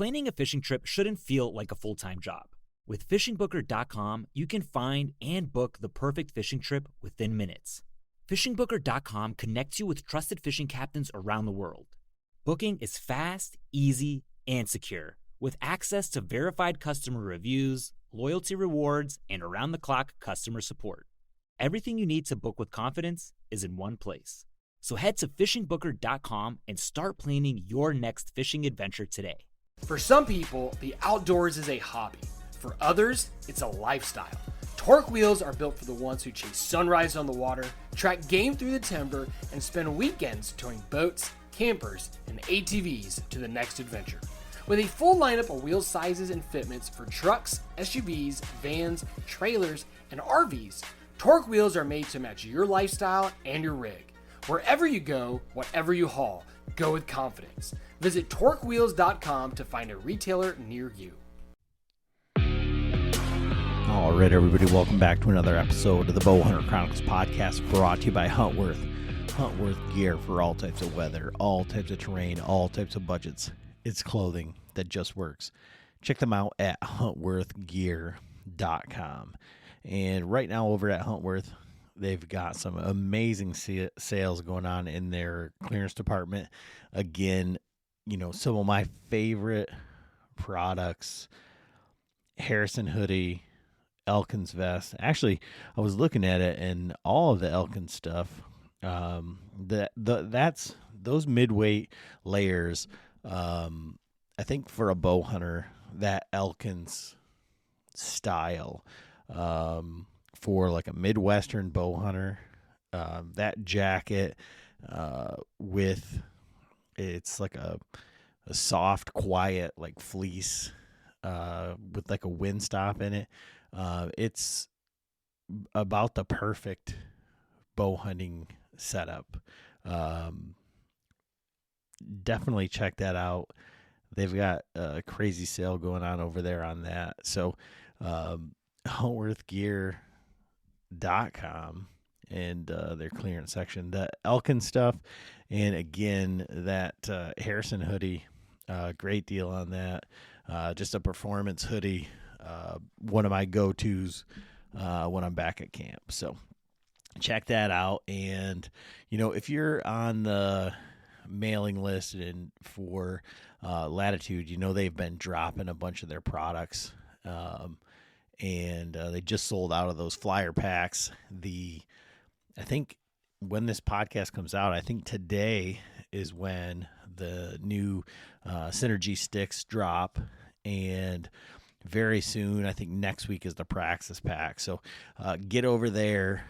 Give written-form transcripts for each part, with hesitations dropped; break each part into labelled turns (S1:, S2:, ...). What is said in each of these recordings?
S1: Planning a fishing trip shouldn't feel like a full-time job. With FishingBooker.com, you can find and book the perfect fishing trip within minutes. FishingBooker.com connects you with trusted fishing captains around the world. Booking is fast, easy, and secure, with access to verified customer reviews, loyalty rewards, and around-the-clock customer support. Everything you need to book with confidence is in one place. So head to FishingBooker.com and start planning your next fishing adventure today.
S2: For some people, the outdoors is a hobby. For others, it's a lifestyle. Torque wheels are built for the ones who chase sunrise on the water, track game through the timber, and spend weekends towing boats, campers, and ATVs to the next adventure. With a full lineup of wheel sizes and fitments for trucks, SUVs, vans, trailers, and RVs, Torque wheels are made to match your lifestyle and your rig. Wherever you go, whatever you haul, go with confidence. Visit TorqueWheels.com to find a retailer near you.
S3: All right, everybody, welcome back to another episode of the Bowhunter Chronicles podcast, brought to you by Huntworth. Huntworth gear for all types of weather, all types of terrain, all types of budgets. It's clothing that just works. Check them out at huntworthgear.com. And right now over at Huntworth, they've got some amazing sales going on in their clearance department. Again, you know, some of my favorite products, Harrison hoodie, Elkins vest. Actually, I was looking at it, and all of the Elkins stuff, that's those midweight layers. I think for a bow hunter, that Elkins style, for like a Midwestern bow hunter, that jacket, with it's like a soft, quiet, like fleece, with like a windstop in it. It's about the perfect bow hunting setup. Definitely check that out. They've got a crazy sale going on over there on that. So, HuntworthGear.com and their clearance section, the Elkin stuff. And again, that Harrison hoodie, great deal on that. Just a performance hoodie. One of my go-tos when I'm back at camp. So check that out. And, you know, if you're on the mailing list and for Latitude, you know, they've been dropping a bunch of their products. And they just sold out of those flyer packs. I think when this podcast comes out, I think today is when the new Synergy sticks drop. And very soon, I think next week is the Praxis pack. So get over there.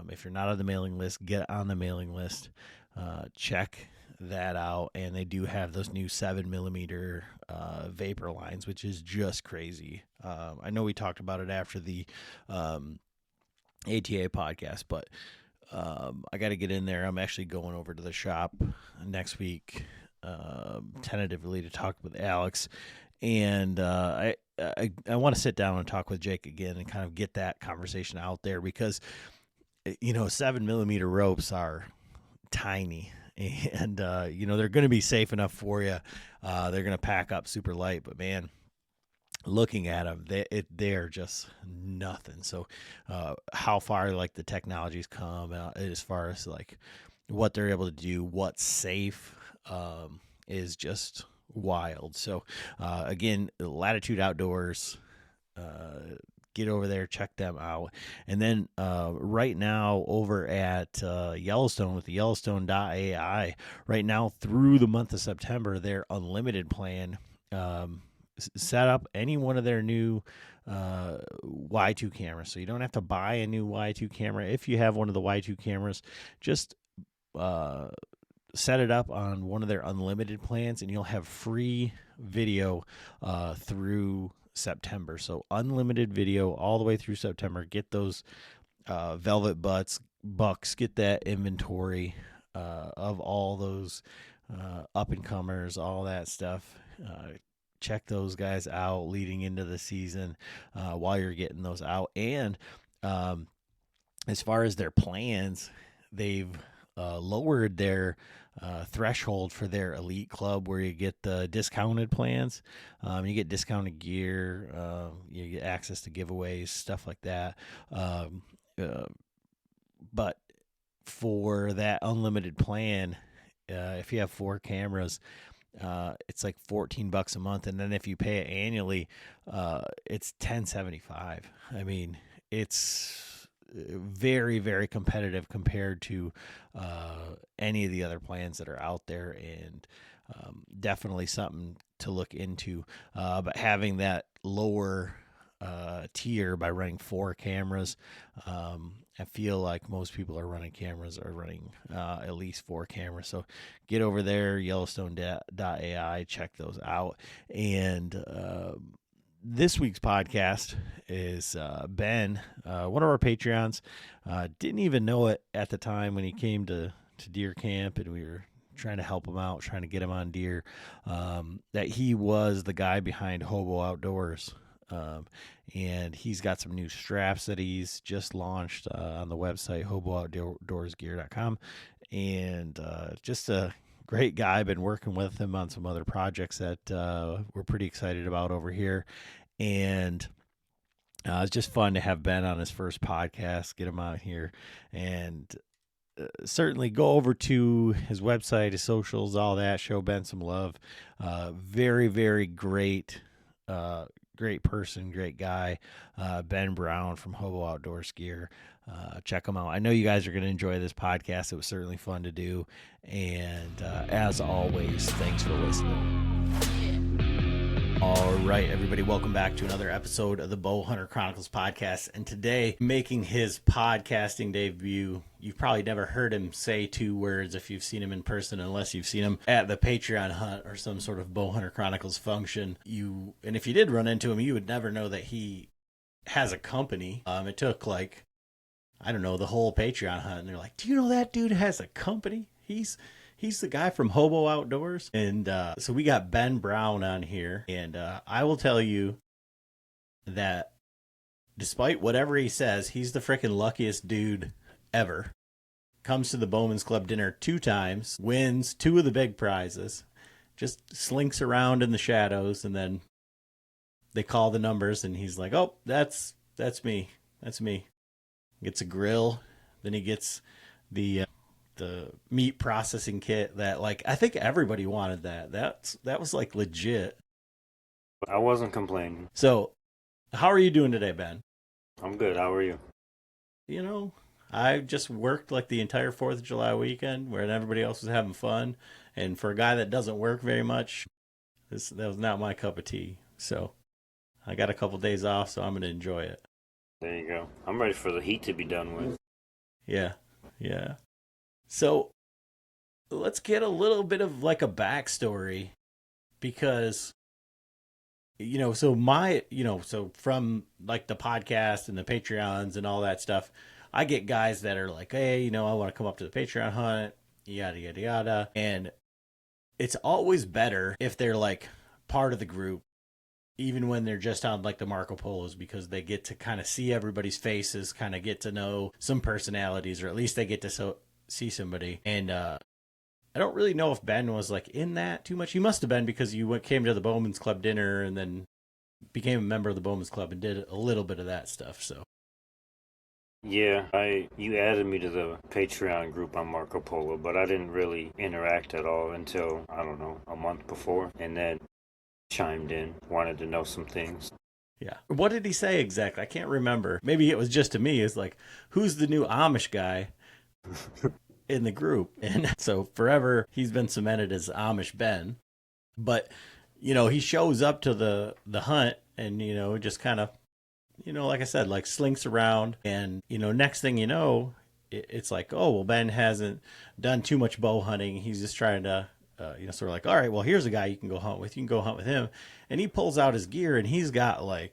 S3: If you're not on the mailing list, get on the mailing list. Check that out. And they do have those new 7mm vapor lines, which is just crazy. I know we talked about it after the ATA podcast, but I got to get in there. I'm actually going over to the shop next week, tentatively, to talk with Alex. And I want to sit down and talk with Jake again and kind of get that conversation out there, because, you know, 7mm ropes are tiny, and, you know, they're going to be safe enough for you. They're going to pack up super light, but man, looking at them, they're just nothing. So how far like the technology's come as far as like what they're able to do, what's safe, is just wild. So again, Latitude Outdoors, get over there, check them out. And then right now over at Yellowstone with the Yellowstone.ai, right now through the month of September, their unlimited plan, set up any one of their new Y2 cameras. So you don't have to buy a new Y2 camera. If you have one of the Y2 cameras, just set it up on one of their unlimited plans, and you'll have free video through September. So unlimited video all the way through September. Get those velvet bucks, get that inventory of all those up-and-comers, all that stuff. Check those guys out leading into the season while you're getting those out. And as far as their plans, they've lowered their threshold for their elite club, where you get the discounted plans. You get discounted gear, you get access to giveaways, stuff like that. But for that unlimited plan, if you have 4 cameras, it's like $14 a month, and then if you pay it annually, it's $10.75. I mean, it's very, very competitive compared to any of the other plans that are out there, and definitely something to look into. But having that lower tier by running 4 cameras, I feel like most people are running at least 4 cameras. So get over there, Yellowstone.ai, check those out. And this week's podcast is Ben, one of our Patreons. Didn't even know it at the time when he came to deer camp, and we were trying to help him out, trying to get him on deer, that he was the guy behind Hobo Outdoors. And he's got some new straps that he's just launched on the website, hobooutdoorsgear.com. And just a great guy. I've been working with him on some other projects that we're pretty excited about over here. And it's just fun to have Ben on his first podcast, get him out here. And certainly go over to his website, his socials, all that. Show Ben some love. Very, very great great person, great guy, Ben Brown from Hobo Outdoors Gear. Check him out. I know you guys are going to enjoy this podcast. It was certainly fun to do. And as always, thanks for listening. All right, everybody, welcome back to another episode of the Bowhunter Chronicles podcast. And today, making his podcasting debut, you've probably never heard him say 2 words if you've seen him in person, unless you've seen him at the Patreon hunt or some sort of Bowhunter Chronicles function. And if you did run into him, you would never know that he has a company. It took the whole Patreon hunt, and they're like, "Do you know that dude has a company? He's the guy from Hobo Outdoors." And so we got Ben Brown on here. And I will tell you that despite whatever he says, he's the freaking luckiest dude ever. Comes to the Bowman's Club dinner 2 times, wins 2 of the big prizes, just slinks around in the shadows, and then they call the numbers, and he's like, "Oh, that's me. That's me." Gets a grill, then he gets the meat processing kit that, I think everybody wanted that. That was legit.
S4: I wasn't complaining.
S3: So, how are you doing today, Ben?
S4: I'm good. How are you?
S3: I just worked the entire 4th of July weekend where everybody else was having fun. And for a guy that doesn't work very much, that was not my cup of tea. So, I got a couple days off, so I'm going to enjoy it.
S4: There you go. I'm ready for the heat to be done with.
S3: Yeah. So, let's get a little bit of a backstory, because, so from the podcast and the Patreons and all that stuff, I get guys that are like, "Hey, I want to come up to the Patreon hunt, yada, yada, yada." And it's always better if they're part of the group, even when they're just on the Marco Polos, because they get to kind of see everybody's faces, kind of get to know some personalities, or at least they get to see somebody. And I don't really know if Ben was in that too much. He must have been, because you came to the Bowman's Club dinner and then became a member of the Bowman's Club and did a little bit of that stuff. So
S4: yeah, you added me to the Patreon group on Marco Polo, but I didn't really interact at all until, I don't know, a month before, and then chimed in, wanted to know some things.
S3: Yeah. What did he say exactly? I can't remember. Maybe it was just to me. It's who's the new Amish guy in the group? And so forever he's been cemented as Amish Ben. But, he shows up to the hunt and, just kind of, like I said, slinks around. And, next thing you know, it's oh, well, Ben hasn't done too much bow hunting. He's just trying to, sort of all right, well, here's a guy you can go hunt with. You can go hunt with him. And he pulls out his gear, and he's got all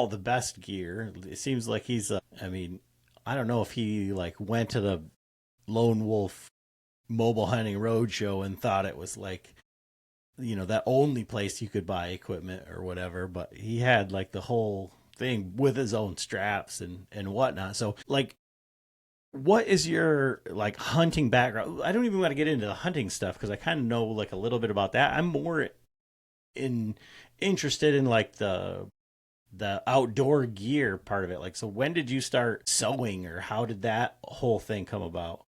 S3: the best gear. It seems like he's, I don't know if he went to the Lone Wolf Mobile Hunting Roadshow and thought it was that only place you could buy equipment or whatever, but he had the whole thing with his own straps and whatnot. So What is your like hunting background? I don't even want to get into the hunting stuff because I kind of know like a little bit about that. I'm more interested in like the outdoor gear part of it. Like, so when did you start sewing, or how did that whole thing come about?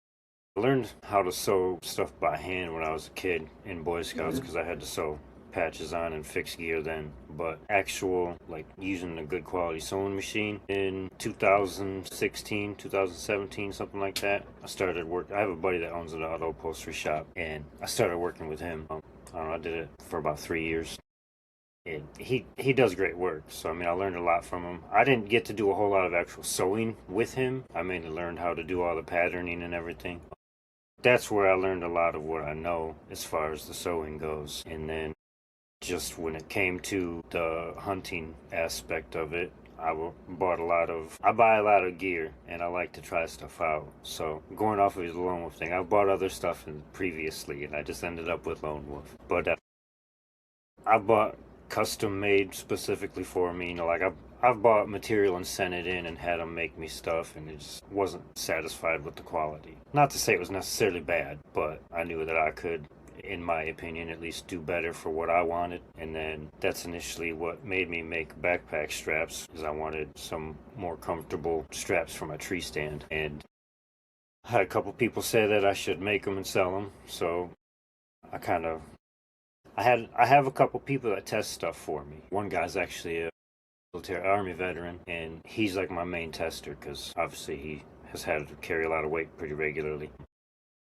S4: I learned how to sew stuff by hand when I was a kid in Boy Scouts because I had to sew patches on and fix gear then. But actual, like using a good quality sewing machine in 2016, 2017, something like that, I started work. I have a buddy that owns an auto upholstery shop, and I started working with him. I don't know, I did it for about 3 years. And he does great work. So, I mean, I learned a lot from him. I didn't get to do a whole lot of actual sewing with him. I mainly learned how to do all the patterning and everything. That's where I learned a lot of what I know as far as the sewing goes. And then just when it came to the hunting aspect of it, I buy a lot of gear, and I like to try stuff out. So going off of his Lone Wolf thing, I've bought other stuff previously, and I just ended up with Lone Wolf. But I bought custom made specifically for me. You know, like I've bought material and sent it in and had them make me stuff, and it just wasn't satisfied with the quality. Not to say it was necessarily bad, but I knew that I could, in my opinion, at least do better for what I wanted. And then that's initially what made me make backpack straps, because I wanted some more comfortable straps for my tree stand. And I had a couple people say that I should make them and sell them, so I have a couple people that test stuff for me. One guy's actually a military Army veteran, and he's like my main tester because obviously he has had to carry a lot of weight pretty regularly.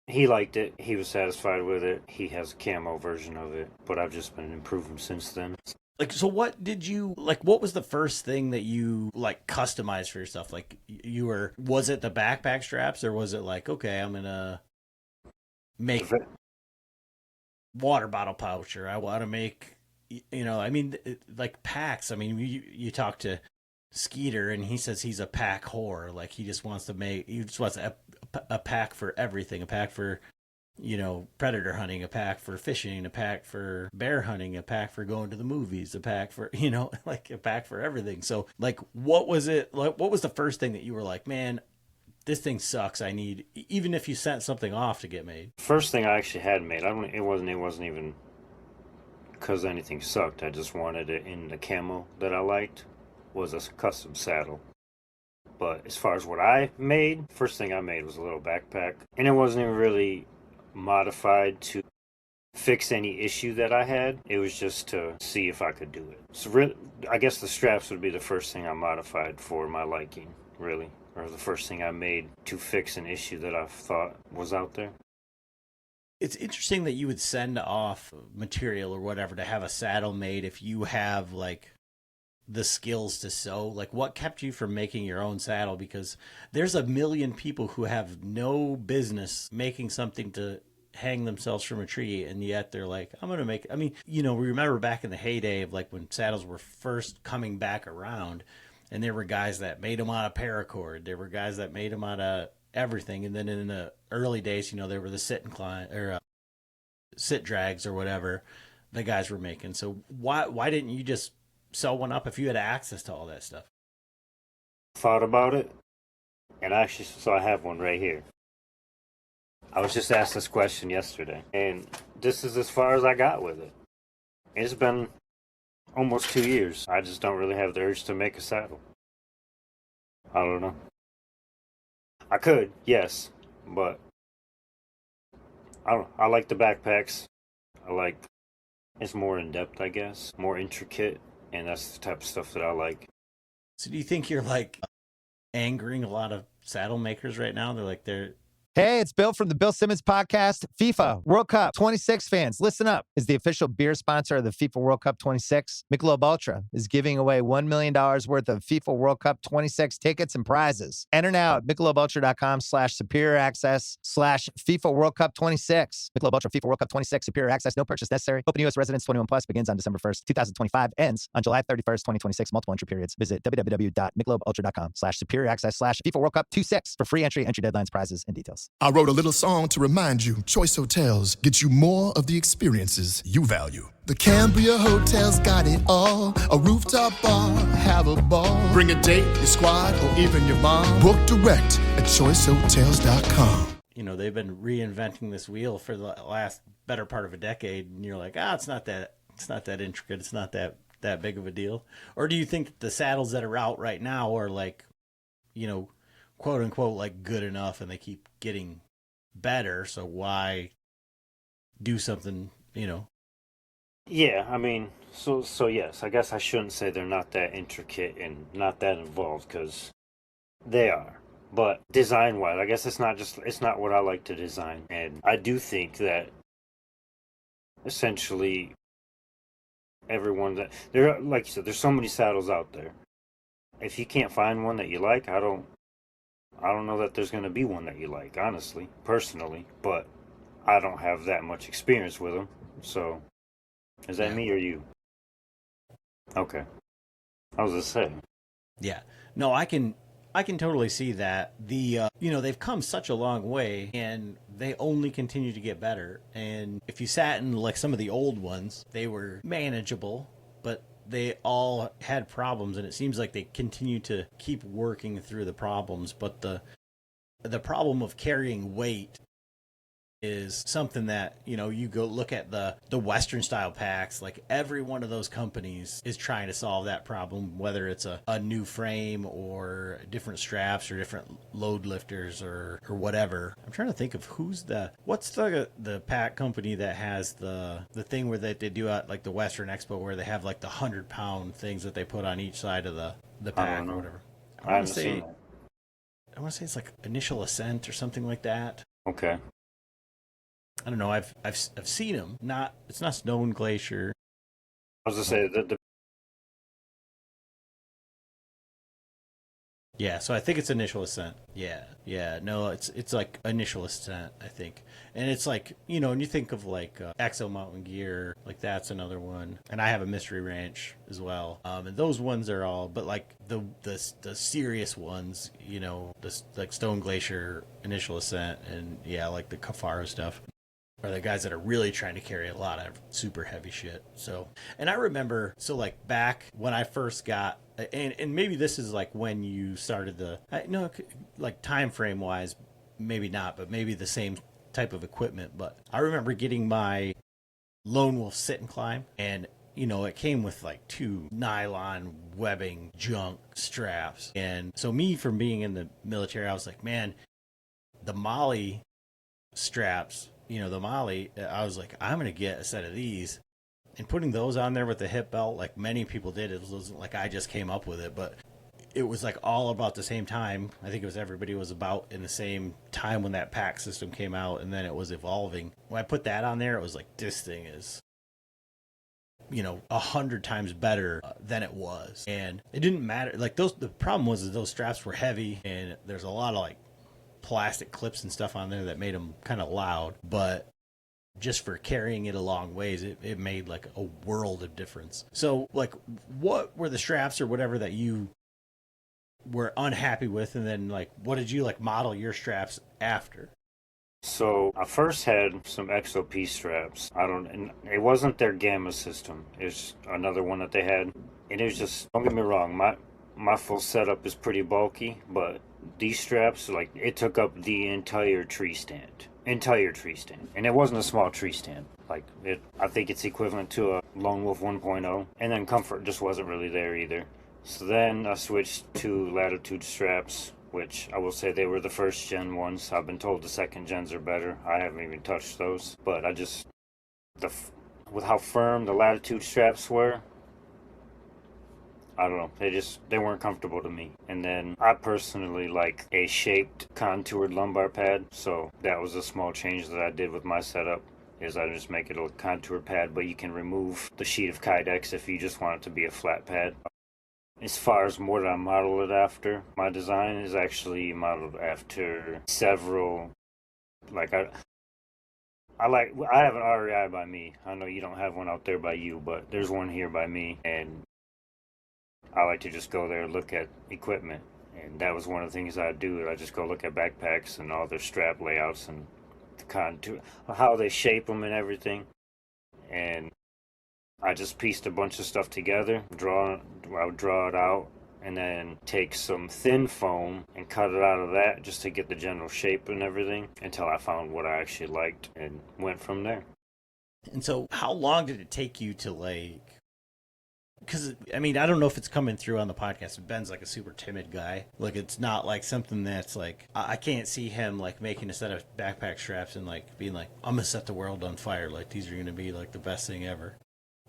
S4: He liked it. He was satisfied with it. He has a camo version of it, but I've just been improving since then.
S3: Like, so what did you, like, what was the first thing that you, like, customized for yourself? Like, was it the backpack straps, or was it like, okay, I'm going to make water bottle pouch, or I want to make, I mean, like packs. I mean, you talk to Skeeter and he says he's a pack whore. Like he just wants a pack for everything, a pack for, predator hunting, a pack for fishing, a pack for bear hunting, a pack for going to the movies, a pack for, like a pack for everything. So like, what was the first thing that you were like, man, this thing sucks, I need, even if you sent something off to get made?
S4: First thing I actually had made, it wasn't even because anything sucked. I just wanted it in the camo that I liked, was a custom saddle. But as far as what I made, first thing I made was a little backpack, and it wasn't even really modified to fix any issue that I had. It was just to see if I could do it. So I guess the straps would be the first thing I modified for my liking, really. Or the first thing I made to fix an issue that I thought was out there.
S3: It's interesting that you would send off material or whatever to have a saddle made if you have like the skills to sew. Like, what kept you from making your own saddle? Because there's a million people who have no business making something to hang themselves from a tree, and yet they're like, I'm going to make, I mean, we remember back in the heyday of like when saddles were first coming back around, and there were guys that made them out of paracord. There were guys that made them out of everything. And then in the early days, there were the sit incline or sit drags or whatever the guys were making. So why didn't you just sew one up if you had access to all that stuff?
S4: Thought about it, and so I have one right here. I was just asked this question yesterday, and this is as far as I got with it. It's been almost 2 years. I just don't really have the urge to make a saddle. I don't know. I could, yes, but I don't know. I like the backpacks. It's more in depth, I guess, more intricate, and that's the type of stuff that I like.
S3: So do you think you're like angering a lot of saddle makers right now?
S5: Hey, it's Bill from the Bill Simmons podcast. FIFA World Cup 26 fans, listen up. As the official beer sponsor of the FIFA World Cup 26, Michelob Ultra is giving away $1 million worth of FIFA World Cup 26 tickets and prizes. Enter now at MichelobUltra.com/superior access/FIFA World Cup 26. Michelob Ultra FIFA World Cup 26 superior access. No purchase necessary. Open U.S. residents 21 plus begins on December 1st, 2025. Ends on July 31st, 2026. Multiple entry periods. Visit www.MichelobUltra.com/superior access/FIFA World Cup 26 for free entry deadlines, prizes, and details.
S6: I wrote a little song to remind you, Choice Hotels get you more of the experiences you value. The Cambria Hotel's got it all. A rooftop bar, have a ball. Bring a date, your squad, or even your mom. Book direct at choicehotels.com.
S3: You know, they've been reinventing this wheel for the last better part of a decade, and you're like, it's not that intricate, it's not that big of a deal. Or do you think that the saddles that are out right now are like, you know, quote unquote, like good enough, and they keep getting better, so why do something, you know?
S4: Yeah, I mean, so yes, I guess I shouldn't say they're not that intricate and not that involved, because they are. But design-wise, I guess it's not what I like to design. And I do think that essentially everyone like you said, there's so many saddles out there. If you can't find one that you like, I don't know that there's going to be one that you like, honestly, personally. But I don't have that much experience with them. So, is that me or you? Okay. I was going to say.
S3: Yeah. No, I can totally see that. The you know, they've come such a long way, and they only continue to get better. And if you sat in like some of the old ones, they were manageable, but they all had problems, and it seems like they continue to keep working through the problems. But the problem of carrying weight is something that, you know, you go look at the Western style packs, like every one of those companies is trying to solve that problem, whether it's a new frame or different straps or different load lifters or whatever. I'm trying to think of what's the pack company that has the thing where they do at like the Western Expo, where they have like the 100-pound things that they put on each side of the pack or whatever. I want to say it's like Initial Ascent or something like that.
S4: Okay.
S3: I don't know. I've seen them. It's not Stone Glacier.
S4: I was gonna say
S3: Yeah, so I think it's Initial Ascent. Yeah. No, it's like Initial Ascent, I think. And it's like, you know, when you think of like Exo Mountain Gear, like that's another one. And I have a Mystery Ranch as well. And those ones are all, but like the serious ones, you know, like Stone Glacier, Initial Ascent, and yeah, like the Kafaro stuff, are the guys that are really trying to carry a lot of super heavy shit. So, and I remember, so like back when I first got, and maybe this is like when you started like time frame wise, maybe not, but maybe the same type of equipment. But I remember getting my Lone Wolf Sit and Climb, and you know, it came with like 2 nylon webbing junk straps. And so me, from being in the military, I was like, man, the Molly straps, you know, the Molly, I was like, I'm going to get a set of these. And putting those on there with the hip belt, like many people did, it wasn't like I just came up with it, but it was like all about the same time. I think it was everybody was about in the same time when that pack system came out, and then it was evolving. When I put that on there, it was like, this thing is, you know, 100 times better than it was. And it didn't matter. Like the problem was that those straps were heavy, and there's a lot of like plastic clips and stuff on there that made them kind of loud, but just for carrying it a long ways, it made like a world of difference. So like, what were the straps or whatever that you were unhappy with, and then like what did you like model your straps after?
S4: So I first had some XOP straps. And it wasn't their Gamma system. It's another one that they had, and it was just, don't get me wrong, my full setup is pretty bulky, but these straps, like, it took up the entire tree stand, and it wasn't a small tree stand. Like, I think it's equivalent to a Lone Wolf 1.0, and then comfort just wasn't really there either. So then I switched to Latitude straps, which I will say they were the first gen ones. I've been told the second gens are better. I haven't even touched those, but with how firm the Latitude straps were, I don't know, they weren't comfortable to me. And then I personally like a shaped, contoured lumbar pad, so that was a small change that I did with my setup, is I just make it a contour pad, but you can remove the sheet of Kydex if you just want it to be a flat pad. As far as what I model it after, my design is actually modeled after several, like I have an REI by me. I know you don't have one out there by you, but there's one here by me, and I like to just go there and look at equipment. And that was one of the things I'd do. I just go look at backpacks and all their strap layouts and the contour, how they shape them and everything. And I just pieced a bunch of stuff together, I would draw it out, and then take some thin foam and cut it out of that just to get the general shape and everything until I found what I actually liked and went from there.
S3: And so how long did it take you to like, because I mean, I don't know if it's coming through on the podcast. Ben's like a super timid guy. Like, it's not like something that's like, I can't see him like making a set of backpack straps and like being like, I'm going to set the world on fire. Like, these are going to be like the best thing ever.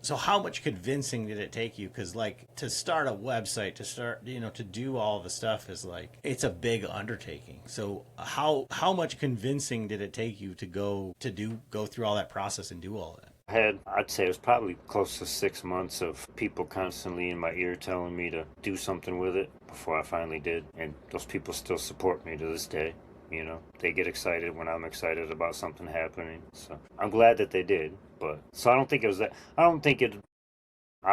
S3: So how much convincing did it take you? Because like to start a website, to start, to do all the stuff is like, it's a big undertaking. So how much convincing did it take you to go through all that process and do all that?
S4: I'd say it was probably close to 6 months of people constantly in my ear telling me to do something with it before I finally did. And those people still support me to this day. They get excited when I'm excited about something happening. So I'm glad that they did. But so I don't think it was that. I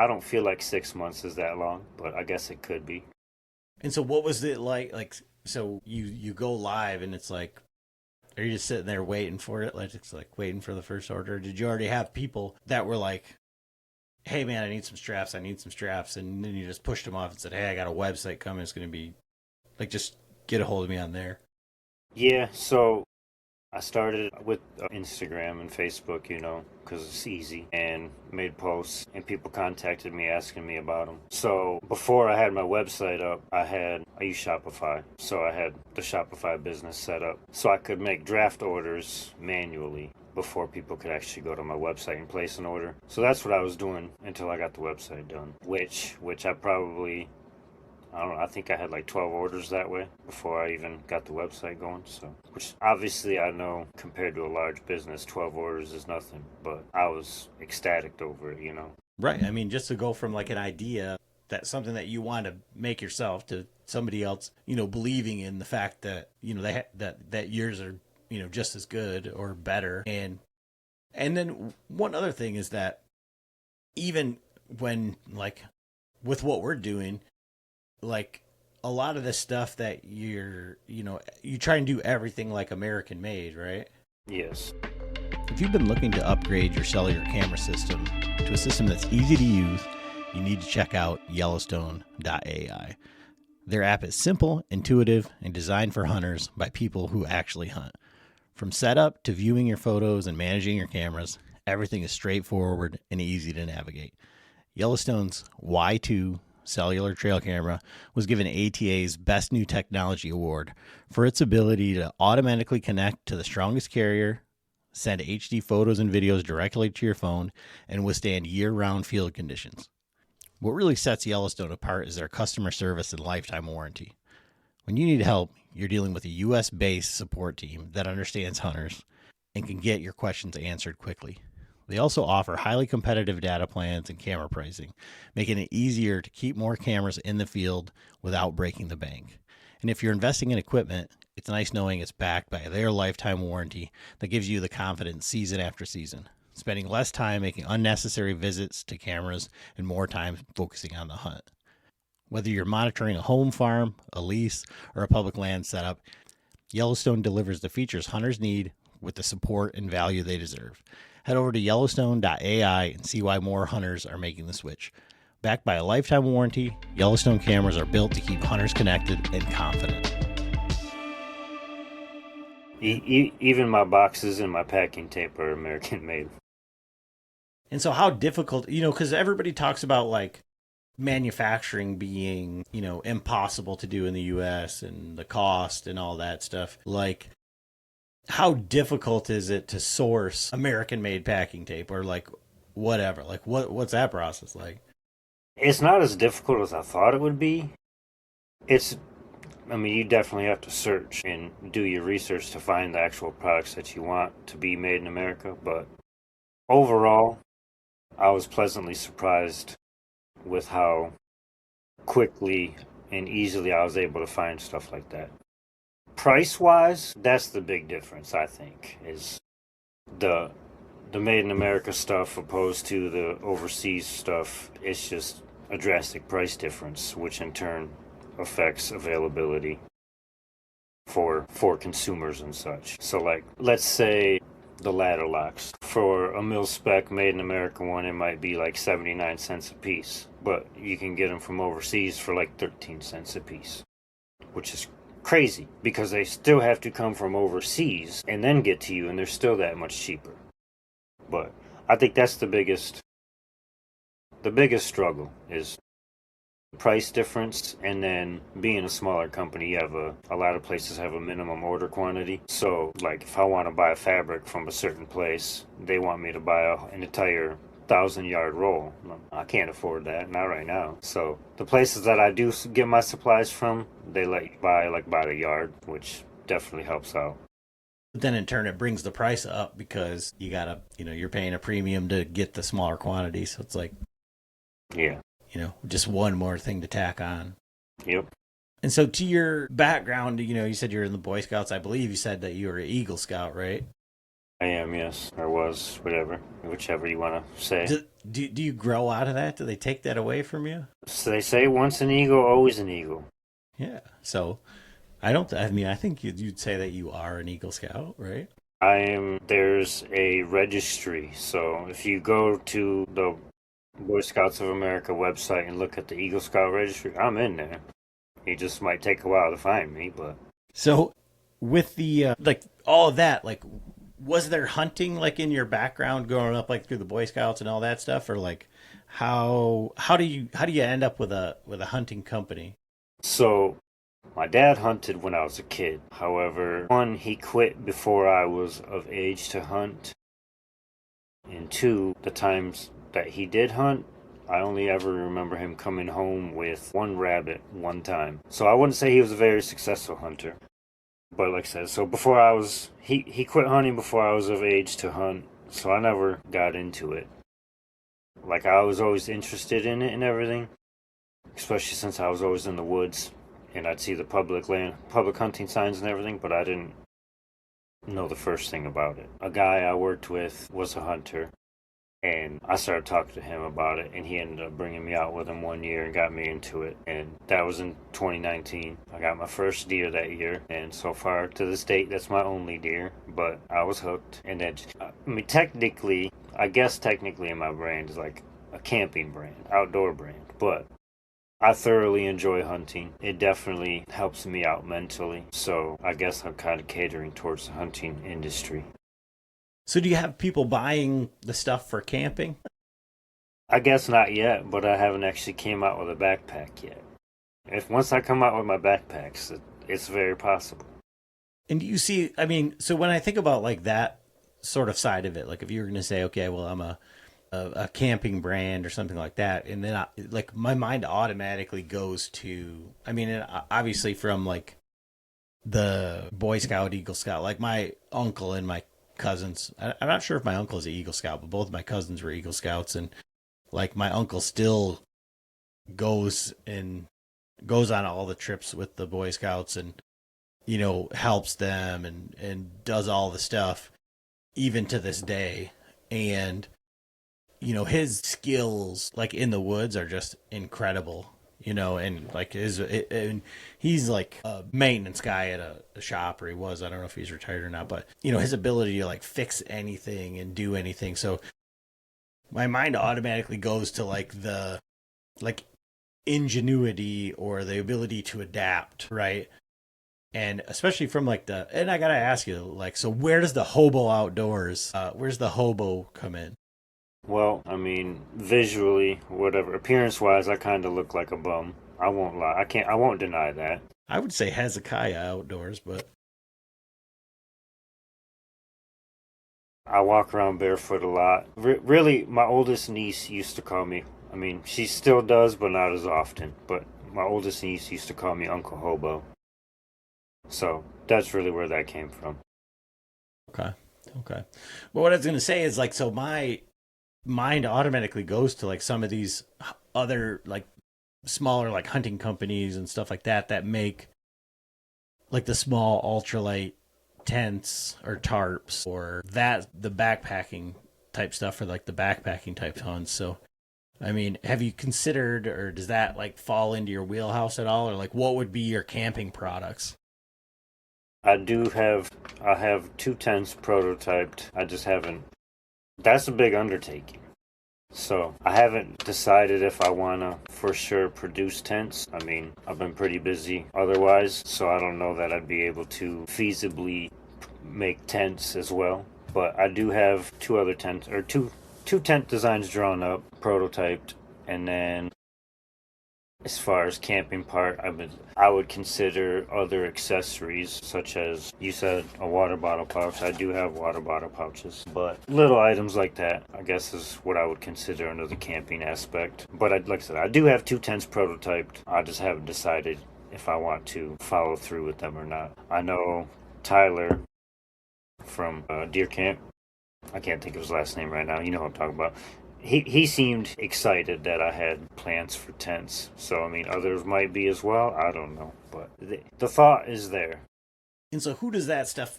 S4: don't feel like 6 months is that long, but I guess it could be.
S3: And so what was it like? Like, so you go live and it's like, are you just sitting there waiting for it? Like, it's like waiting for the first order. Did you already have people that were like, hey man, I need some straps. And then you just pushed them off and said, hey, I got a website coming. It's going to be like, just get a hold of me on there.
S4: Yeah. So I started with Instagram and Facebook, because it's easy, and made posts, and people contacted me asking me about them. So before I had my website up, I use Shopify. So I had the Shopify business set up so I could make draft orders manually before people could actually go to my website and place an order. So that's what I was doing until I got the website done, which I probably, I don't know, I think I had like 12 orders that way before I even got the website going. So, which obviously I know compared to a large business, 12 orders is nothing, but I was ecstatic over it,
S3: Right. I mean, just to go from like an idea, that's something that you want to make yourself, to somebody else, believing in the fact that, that yours are, just as good or better. And then one other thing is that even when like with what we're doing, like a lot of the stuff that you try and do everything like American made, right?
S4: Yes.
S3: If you've been looking to upgrade your cellular camera system to a system that's easy to use, you need to check out Yellowstone.ai. Their app is simple, intuitive, and designed for hunters by people who actually hunt. From setup to viewing your photos and managing your cameras, everything is straightforward and easy to navigate. Yellowstone's Y2 cellular trail camera was given ATA's Best New Technology Award for its ability to automatically connect to the strongest carrier, send HD photos and videos directly to your phone, and withstand year-round field conditions. What really sets Yellowstone apart is their customer service and lifetime warranty. When you need help, you're dealing with a U.S.-based support team that understands hunters and can get your questions answered quickly. They also offer highly competitive data plans and camera pricing, making it easier to keep more cameras in the field without breaking the bank. And if you're investing in equipment, it's nice knowing it's backed by their lifetime warranty that gives you the confidence season after season, spending less time making unnecessary visits to cameras and more time focusing on the hunt. Whether you're monitoring a home farm, a lease, or a public land setup, Yellowstone delivers the features hunters need with the support and value they deserve. Head over to Yellowstone.ai and see why more hunters are making the switch. Backed by a lifetime warranty, Yellowstone cameras are built to keep hunters connected and confident.
S4: Even my boxes and my packing tape are American made.
S3: And so how difficult, because everybody talks about like manufacturing being, impossible to do in the U.S. and the cost and all that stuff. Like, how difficult is it to source American-made packing tape or like whatever? Like, what's that process like?
S4: It's not as difficult as I thought it would be. You definitely have to search and do your research to find the actual products that you want to be made in America. But overall, I was pleasantly surprised with how quickly and easily I was able to find stuff like that. Price-wise, that's the big difference, I think, is the made in America stuff opposed to the overseas stuff. It's just a drastic price difference, which in turn affects availability for consumers and such. So like, let's say the ladder locks. For a mil spec made in America one, it might be like 79 cents a piece, but you can get them from overseas for like 13 cents a piece, which is crazy because they still have to come from overseas and then get to you, and they're still that much cheaper. But I think that's the biggest struggle is price difference, and then being a smaller company, you have a lot of places have a minimum order quantity. So like if I want to buy a fabric from a certain place, they want me to buy an entire 1,000-yard roll. I can't afford that, not right now. So the places that I do get my supplies from, they let you buy like by the yard, which definitely helps out.
S3: But then in turn, it brings the price up because you gotta, you're paying a premium to get the smaller quantity. So it's like,
S4: yeah,
S3: just one more thing to tack on.
S4: Yep.
S3: And so to your background, you said you're in the Boy Scouts. I believe you said that you were an Eagle Scout, right?
S4: I am, yes. Or was, whichever you want to say.
S3: Do you grow out of that? Do they take that away from you?
S4: So they say once an eagle, always an eagle.
S3: Yeah. So I think you'd say that you are an Eagle Scout, right?
S4: There's a registry. So if you go to the Boy Scouts of America website and look at the Eagle Scout registry, I'm in there. It just might take a while to find me, but...
S3: So with the, all of that, was there hunting, in your background growing up, through the Boy Scouts and all that stuff? Or, how do you end up with a hunting company?
S4: So, my dad hunted when I was a kid. However, one, he quit before I was of age to hunt. And two, the times that he did hunt, I only ever remember him coming home with one rabbit one time. So I wouldn't say he was a very successful hunter. But like I said, so before he quit hunting before I was of age to hunt, so I never got into it. I was always interested in it and everything, especially since I was always in the woods, and I'd see the public hunting signs and everything, but I didn't know the first thing about it. A guy I worked with was a hunter, and I started talking to him about it, and he ended up bringing me out with him one year and got me into it. And that was in 2019. I got my first deer that year, and so far to this date, that's my only deer. But I was hooked. And then, technically in my brand is like a camping brand, outdoor brand. But I thoroughly enjoy hunting. It definitely helps me out mentally. So I guess I'm kind of catering towards the hunting industry.
S3: So do you have people buying the stuff for camping?
S4: I guess not yet, but I haven't actually came out with a backpack yet. Once I come out with my backpacks, it's very possible.
S3: And do you see, so when I think about that sort of side of it, if you were going to say, okay, well, I'm a camping brand or something like that, and then my mind automatically goes to, obviously from the Boy Scout, Eagle Scout, my uncle and my cousins. I'm not sure if my uncle is an Eagle Scout, but both of my cousins were Eagle Scouts, and my uncle still goes on all the trips with the Boy Scouts and helps them and does all the stuff even to this day. And his skills in the woods are just incredible. And he's a maintenance guy at a shop, or he was. I don't know if he's retired or not, but his ability to fix anything and do anything. So my mind automatically goes to the ingenuity or the ability to adapt, right? And especially from and I gotta ask you, so where does the Hobo outdoors? Where's the Hobo come in?
S4: Well, visually, whatever, appearance-wise, I kind of look like a bum. I won't lie. I won't deny that.
S3: I would say Hezekiah outdoors, but...
S4: I walk around barefoot a lot. Really, my oldest niece used to call me, she still does, but not as often. But my oldest niece used to call me Uncle Hobo. So, that's really where that came from.
S3: Okay. Well, what I was going to say is, so my mind automatically goes to some of these other smaller hunting companies and stuff like that make the small ultralight tents or tarps or the backpacking type stuff for the backpacking type hunts. So I mean, have you considered, or does that like fall into your wheelhouse at all, or like what would be your camping products?
S4: I have 2 tents prototyped. I just haven't. That's a big undertaking. So I haven't decided if I want to for sure produce tents. I mean, I've been pretty busy otherwise, so I don't know that I'd be able to feasibly make tents as well. But I do have 2 other tents, or two tent designs drawn up, prototyped, and then as far as camping part, I would consider other accessories, such as, you said, a water bottle pouch. I do have water bottle pouches, but little items like that, I guess, is what I would consider under the camping aspect. But like I said, I do have 2 tents prototyped. I just haven't decided if I want to follow through with them or not. I know Tyler from Deer Camp, I can't think of his last name right now. You know what I'm talking about. He seemed excited that I had plans for tents. So, I mean, others might be as well. I don't know. But the thought is there.
S3: And so who does that stuff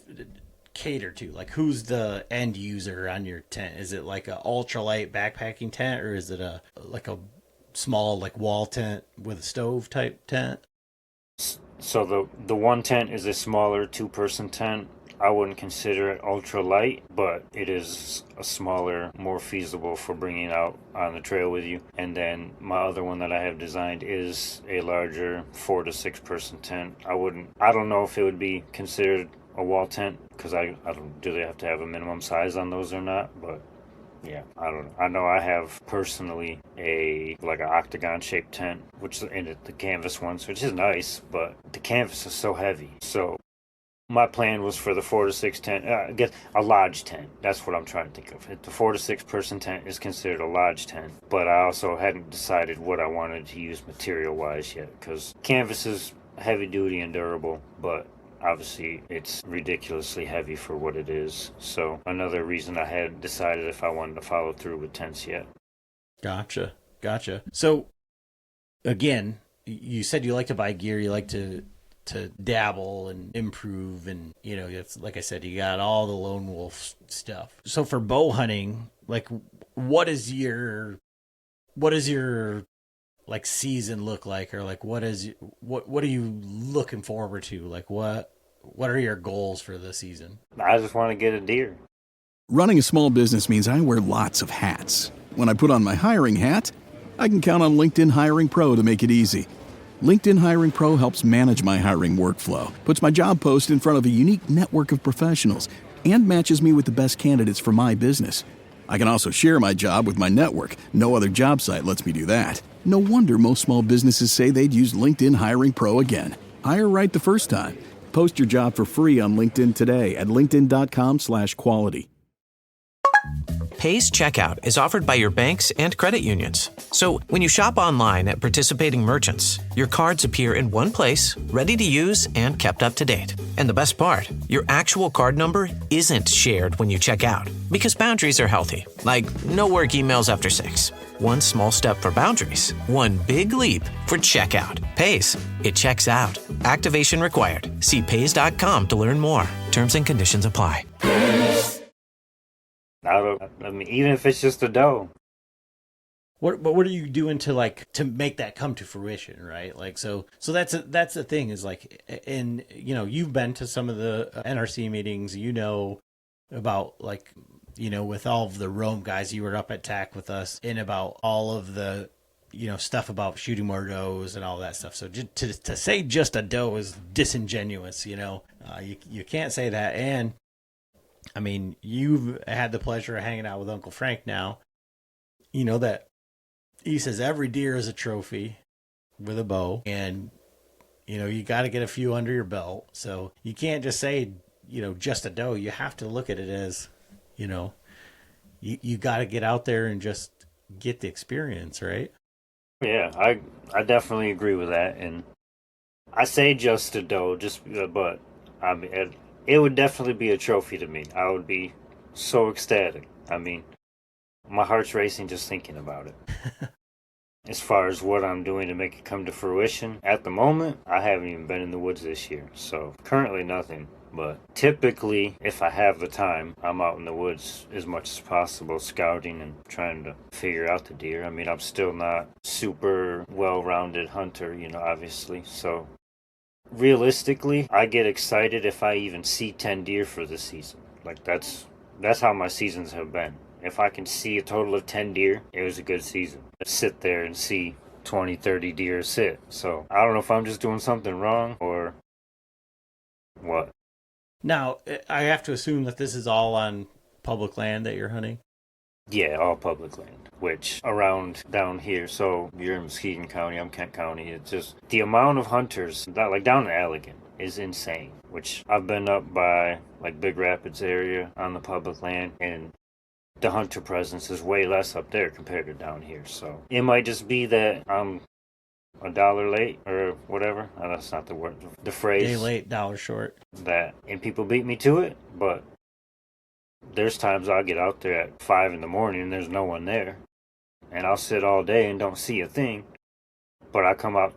S3: cater to? Like, who's the end user on your tent? Is it like a ultralight backpacking tent, or is it a small like wall tent with a stove type tent?
S4: So the one tent is a smaller 2-person tent. I wouldn't consider it ultra light, but it is a smaller, more feasible for bringing out on the trail with you. And then my other one that I have designed is a larger 4 to 6 person tent. I don't know if it would be considered a wall tent, because I don't, do they have to have a minimum size on those or not? But yeah, I don't know. I know I have personally like an octagon shaped tent, which is in the canvas ones, which is nice, but the canvas is so heavy. So my plan was for the 4 to 6 tent, I guess a lodge tent. That's what I'm trying to think of. The 4 to 6 person tent is considered a lodge tent, but I also hadn't decided what I wanted to use material-wise yet, because canvas is heavy duty and durable, but obviously it's ridiculously heavy for what it is. So another reason I hadn't decided if I wanted to follow through with tents yet.
S3: Gotcha. So again, you said you like to buy gear, you like to dabble and improve, and it's like I said, you got all the lone wolf stuff. So for bow hunting, like what is your like season look like, or like what are you looking forward to? Like what are your goals for the season?
S4: I just want to get a deer.
S7: Running a small business means I wear lots of hats. When I put on my hiring hat, I can count on LinkedIn Hiring Pro to make it easy. LinkedIn Hiring Pro helps manage my hiring workflow, puts my job post in front of a unique network of professionals, and matches me with the best candidates for my business. I can also share my job with my network. No other job site lets me do that. No wonder most small businesses say they'd use LinkedIn Hiring Pro again. Hire right the first time. Post your job for free on LinkedIn today at linkedin.com/quality.
S8: Pace Checkout is offered by your banks and credit unions. So when you shop online at participating merchants, your cards appear in one place, ready to use and kept up to date. And the best part, your actual card number isn't shared when you check out, because boundaries are healthy, like no work emails after 6. One small step for boundaries, one big leap for checkout. Pace. It checks out. Activation required. See Pace.com to learn more. Terms and conditions apply.
S4: I mean, even if it's just a doe.
S3: What are you doing to make that come to fruition, right? Like so that's the thing is like, and you've been to some of the NRC meetings, about like, with all of the Rome guys, you were up at TAC with us, and about all of the stuff about shooting more does and all that stuff. So to say just a doe is disingenuous. You can't say that. And I mean, you've had the pleasure of hanging out with Uncle Frank now. That he says every deer is a trophy with a bow, and you got to get a few under your belt. So you can't just say just a doe. You have to look at it as you got to get out there and just get the experience, right?
S4: Yeah, I definitely agree with that, and I say just a doe, but I mean, it would definitely be a trophy to me. I would be so ecstatic. I mean, my heart's racing just thinking about it. As far as what I'm doing to make it come to fruition, at the moment, I haven't even been in the woods this year. So currently nothing. But typically, if I have the time, I'm out in the woods as much as possible, scouting and trying to figure out the deer. I mean, I'm still not super well-rounded hunter, obviously. So realistically, I get excited if I even see 10 deer for the season. Like that's how my seasons have been. If I can see a total of 10 deer, it was a good season. Sit there and see 20, 30 deer sit. So I don't know if I'm just doing something wrong or what.
S3: Now, I have to assume that this is all on public land that you're hunting?
S4: Yeah, all public land, which around down here, so you're in Muskegon County, I'm Kent County, it's just the amount of hunters, that like down in Allegan, is insane, which I've been up by like Big Rapids area on the public land, and the hunter presence is way less up there compared to down here, so it might just be that I'm $1 late or whatever. That's not the word, the phrase.
S3: Day late, dollar short.
S4: That, and people beat me to it, but there's times I'll get out there at 5 in the morning and there's no one there. And I'll sit all day and don't see a thing. But I come out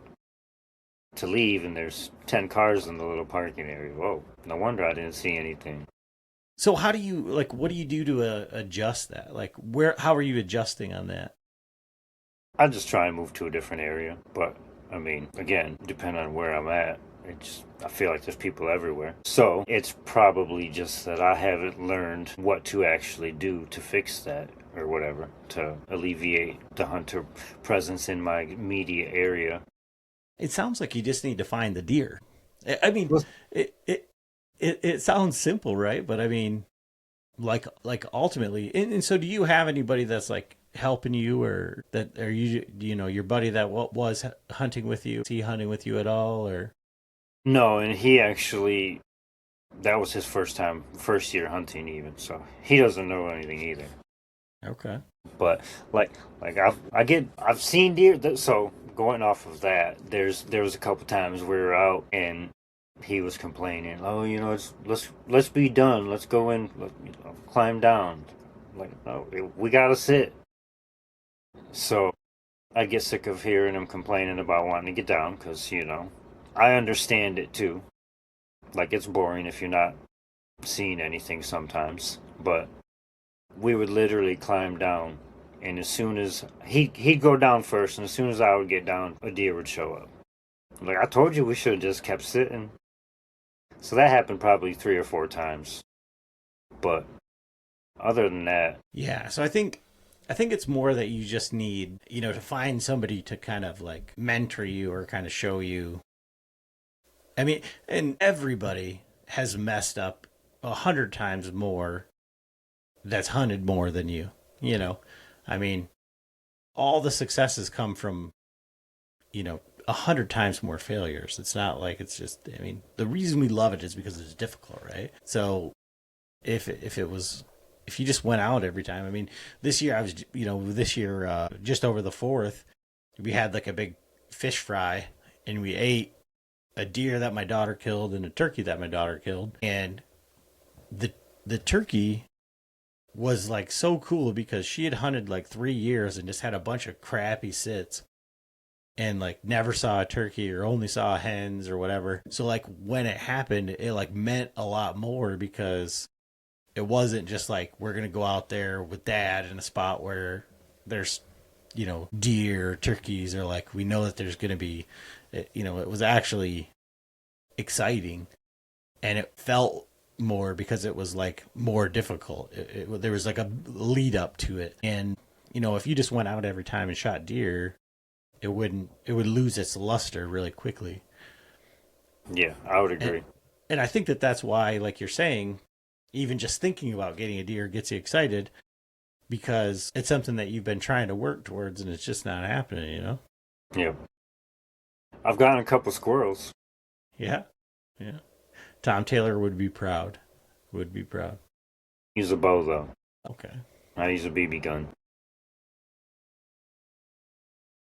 S4: to leave and there's 10 cars in the little parking area. Whoa, no wonder I didn't see anything.
S3: So how do you, what do you do to adjust that? How are you adjusting on that?
S4: I just try and move to a different area. But, I mean, again, depending on where I'm at, I feel like there's people everywhere. So it's probably just that I haven't learned what to actually do to fix that or whatever, to alleviate the hunter presence in my immediate area.
S3: It sounds like you just need to find the deer. I mean, it sounds simple, right? But I mean, like ultimately, and so do you have anybody that's like helping you, or that, are you, your buddy that was hunting with you? Is he hunting with you at all, or?
S4: No, and he actually, that was his first year hunting even, so he doesn't know anything either.
S3: Okay.
S4: But I've seen deer, so going off of that, there was a couple times we were out and he was complaining, oh, let's be done, let's go in, climb down. Like, no, we gotta sit. So I get sick of hearing him complaining about wanting to get down, because, I understand it too. Like, it's boring if you're not seeing anything sometimes. But we would literally climb down, and as soon as he'd go down first, and as soon as I would get down, a deer would show up. Like, I told you we should have just kept sitting. So that happened probably 3 or 4 times. But other than that,
S3: yeah. So I think it's more that you just need, to find somebody to kind of like mentor you or kind of show you. I mean, and everybody has messed up 100 times more that's hunted more than you, I mean, all the successes come from, 100 times more failures. It's not like it's just, I mean, the reason we love it is because it's difficult, right? So if you just went out every time, I mean, this year just over the 4th, we had like a big fish fry and we ate a deer that my daughter killed and a turkey that my daughter killed. And the turkey was like so cool because she had hunted like 3 years and just had a bunch of crappy sits and like never saw a turkey or only saw hens or whatever. So like when it happened, it like meant a lot more because it wasn't just like, we're going to go out there with dad in a spot where there's, deer, turkeys, or like, we know that there's going to be, it was actually exciting, and it felt more because it was like more difficult. There was like a lead up to it. And, if you just went out every time and shot deer, it would lose its luster really quickly.
S4: Yeah, I would agree.
S3: And I think that's why, like you're saying, even just thinking about getting a deer gets you excited, because it's something that you've been trying to work towards and it's just not happening,
S4: Yeah. I've gotten a couple squirrels.
S3: Yeah. Tom Taylor would be proud.
S4: Use a bow, though.
S3: Okay.
S4: I use a BB gun.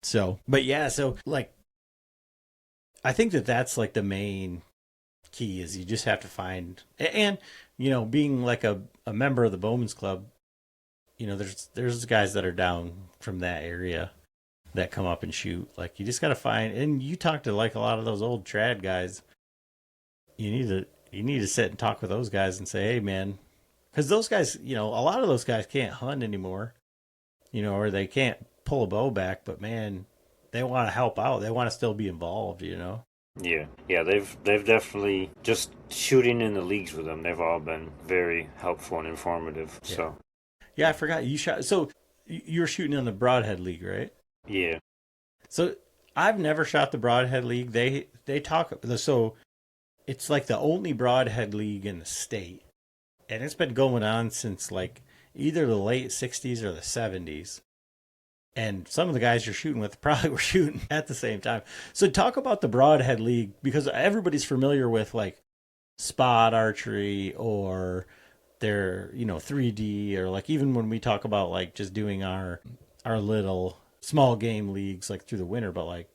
S3: So, like, I think that's like the main key is you just have to find, and, being like a member of the Bowman's Club, there's guys that are down from that area that come up and shoot. Like, you just got to find, and you talk to like a lot of those old trad guys. You You need to sit and talk with those guys and say, hey, man, because those guys, a lot of those guys can't hunt anymore, or they can't pull a bow back, but man, they want to help out. They want to still be involved,
S4: Yeah, they've definitely, just shooting in the leagues with them, they've all been very helpful and informative.
S3: Yeah.
S4: So
S3: yeah, I forgot you shot. So you were shooting on the Broadhead League, right?
S4: yeah.
S3: So I've never shot the Broadhead League. They talk, so it's like the only Broadhead League in the state, and it's been going on since like either the late 60s or the 70s. And some of the guys you're shooting with probably were shooting at the same time. So talk about the Broadhead League, because everybody's familiar with like spot archery or their, 3D, or like even when we talk about like just doing our little small game leagues like through the winter. But like,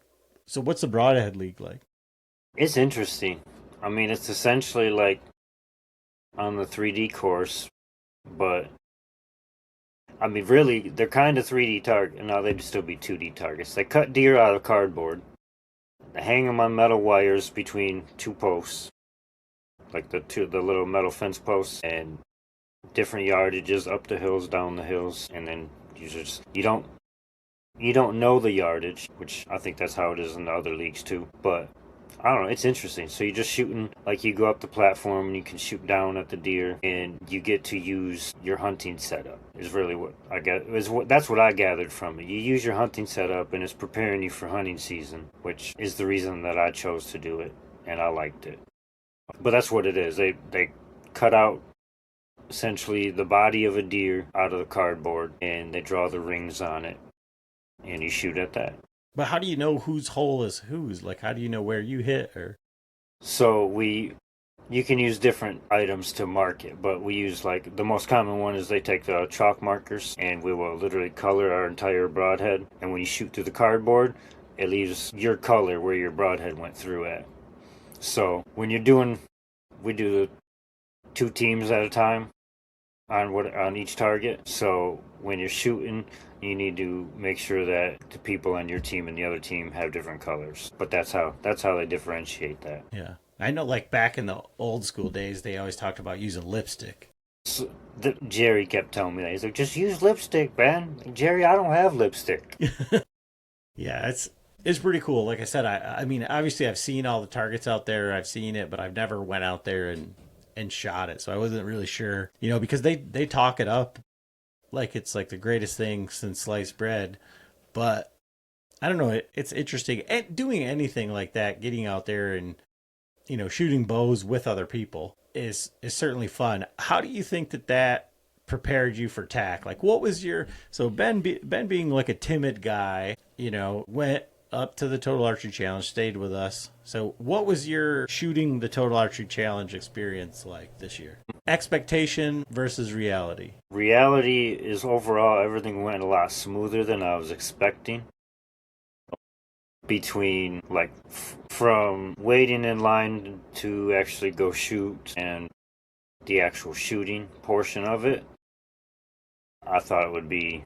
S3: so what's the Broadhead League like?
S4: It's interesting. I mean, it's essentially like on the 3D course, but I mean, really, they're kind of 3D target. No, they'd still be 2D targets. They cut deer out of cardboard. They hang them on metal wires between two posts, like the little metal fence posts, and different yardages up the hills, down the hills, and then you don't know the yardage, which I think that's how it is in the other leagues too. But I don't know, it's interesting. So you're just shooting, like you go up the platform and you can shoot down at the deer, and you get to use your hunting setup. Is really what I got. That's what I gathered from it. You use your hunting setup, and it's preparing you for hunting season, which is the reason that I chose to do it, and I liked it. But that's what it is. They cut out essentially the body of a deer out of the cardboard, and they draw the rings on it, and you shoot at that.
S3: But how do you know whose hole is whose? Like, how do you know where you hit? Or
S4: so you can use different items to mark it, but we use, like, the most common one is they take the chalk markers, and we will literally color our entire broadhead. And when you shoot through the cardboard, it leaves your color where your broadhead went through at. So when we do the 2 teams at a time on each target. So when you're shooting, you need to make sure that the people on your team and the other team have different colors. But that's how they differentiate that.
S3: yeah, I know. Like back in the old school days, they always talked about using lipstick.
S4: So, Jerry kept telling me that. He's like, just use lipstick, Ben. Like, Jerry, I don't have lipstick.
S3: Yeah, it's pretty cool. Like I said, I mean, obviously I've seen all the targets out there. I've seen it, but I've never went out there and shot it. So I wasn't really sure, because they talk it up like it's like the greatest thing since sliced bread. But I don't know. It's interesting. And doing anything like that, getting out there and, shooting bows with other people is certainly fun. How do you think that prepared you for TAC? Like, what was so Ben being like a timid guy, went up to the Total Archery Challenge, stayed with us. So what was your shooting the Total Archery Challenge experience like this year? Expectation versus reality.
S4: Reality is overall everything went a lot smoother than I was expecting. Between, like, from waiting in line to actually go shoot and the actual shooting portion of it, I thought it would be,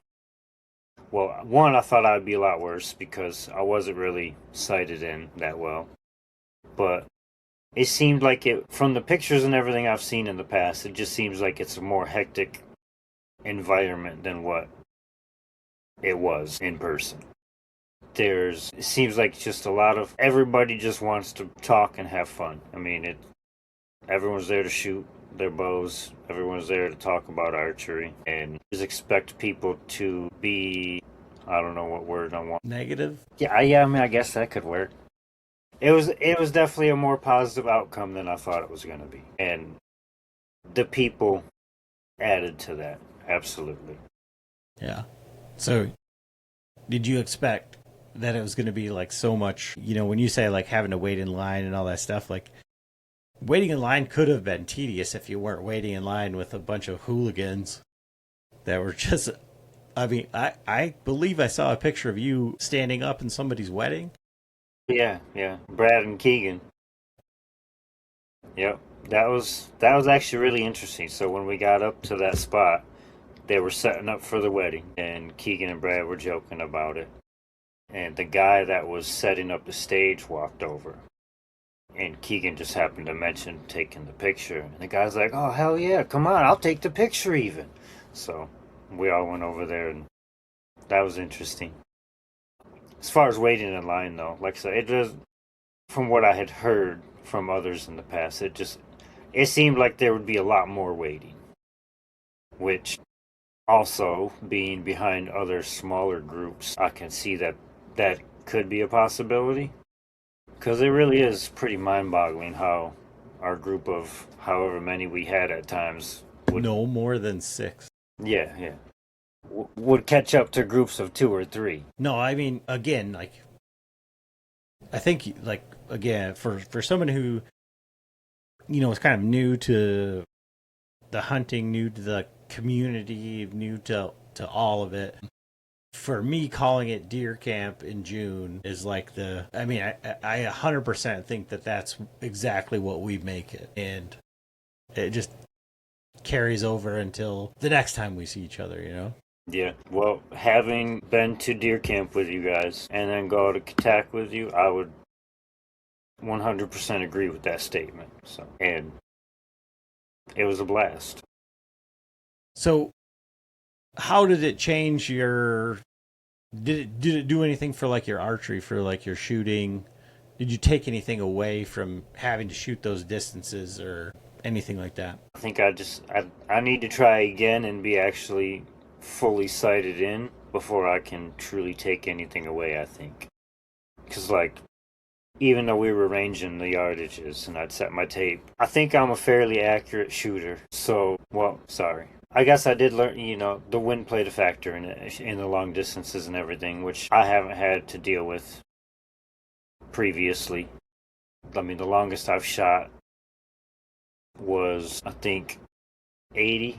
S4: well, one, I thought I'd be a lot worse because I wasn't really sighted in that well. But it seemed like from the pictures and everything I've seen in the past, it just seems like it's a more hectic environment than what it was in person. It seems like just a lot of, everybody just wants to talk and have fun. I mean, everyone's there to shoot their bows, everyone's there to talk about archery, and just expect people to be, I don't know what word I want.
S3: Negative?
S4: Yeah, I mean, I guess that could work. It was definitely a more positive outcome than I thought it was going to be. And the people added to that, absolutely.
S3: Yeah. So, did you expect that it was going to be like so much, when you say like having to wait in line and all that stuff, like waiting in line could have been tedious if you weren't waiting in line with a bunch of hooligans that were just, I mean, I believe I saw a picture of you standing up in somebody's wedding.
S4: Yeah, Brad and Keegan. Yep, that was actually really interesting. So when we got up to that spot, they were setting up for the wedding, and Keegan and Brad were joking about it. And the guy that was setting up the stage walked over. And Keegan just happened to mention taking the picture. And the guy's like, oh, hell yeah, come on, I'll take the picture even. So we all went over there, and that was interesting. As far as waiting in line, though, like I said, it just, from what I had heard from others in the past, it seemed like there would be a lot more waiting. Which, also, being behind other smaller groups, I can see that could be a possibility. Because it really is pretty mind-boggling how our group of however many we had at times would...
S3: No more than 6.
S4: Yeah. Would catch up to groups of 2 or 3.
S3: No, I mean, again, like, I think, like, again, for someone who, you know, is kind of new to the hunting, new to the community, new to all of it, for me, calling it deer camp in June is like I 100% think that that's exactly what we make it. And it just carries over until the next time we see each other, you know?
S4: Yeah. Well, having been to deer camp with you guys and then go to attack with you, I would 100% agree with that statement. So, and it was a blast.
S3: So, how did it change your... Did it do anything for, like, your archery, for, like, your shooting? Did you take anything away from having to shoot those distances or anything like that?
S4: I think I need to try again and be actually fully sighted in before I can truly take anything away, I think. Because, like, even though we were ranging the yardages and I'd set my tape, I think I'm a fairly accurate shooter. So, well, sorry. I guess I did learn, you know, the wind played a factor in the long distances and everything, which I haven't had to deal with previously. I mean, the longest I've shot was, I think, 80,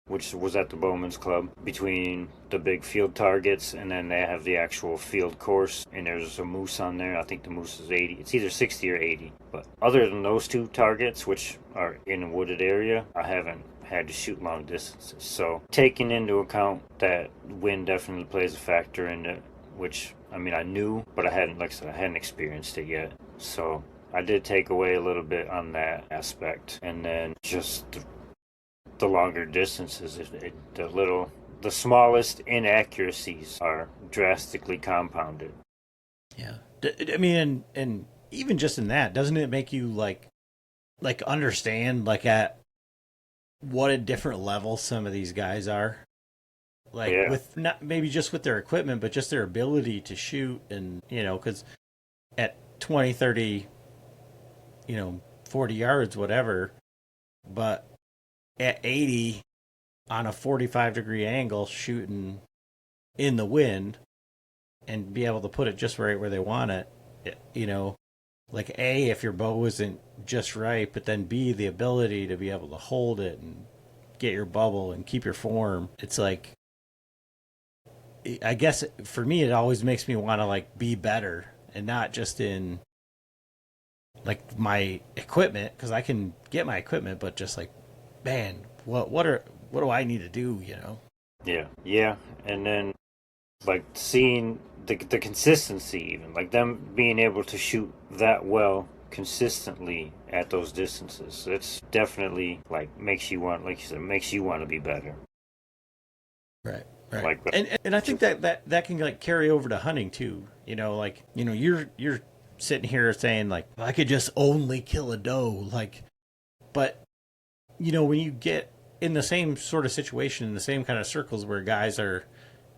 S4: which was at the Bowman's Club, between the big field targets, and then they have the actual field course, and there's a moose on there. I think the moose is 80. It's either 60 or 80. But other than those 2 targets, which are in a wooded area, I haven't had to shoot long distances. So taking into account that wind definitely plays a factor in it, which, I mean, I knew, but I hadn't, like I said, I hadn't experienced it yet. So I did take away a little bit on that aspect. And then just the longer distances, the smallest inaccuracies are drastically compounded.
S3: Yeah. I mean, and even just in that, doesn't it make you like understand, like, at what a different level some of these guys are? Like, yeah. With not maybe just with their equipment, but just their ability to shoot. And, you know, because at 20, 30, 40 yards, whatever, but at 80 on a 45-degree angle, shooting in the wind and be able to put it just right where they want it, you know, like, A, if your bow isn't just right, but then B, the ability to be able to hold it and get your bubble and keep your form. It's like, I guess for me, it always makes me want to, like, be better, and not just in, like, my equipment, because I can get my equipment, but just like, man, what do I need to do, you know?
S4: Yeah. And then, like, seeing the consistency, even like them being able to shoot that well consistently at those distances, it's definitely, like, makes you want, like you said, makes you want to be better.
S3: Right. Like, and I think that can, like, carry over to hunting too. You know, like, you know, you're sitting here saying, like, I could just only kill a doe, like, but, you know, when you get in the same sort of situation, in the same kind of circles where guys are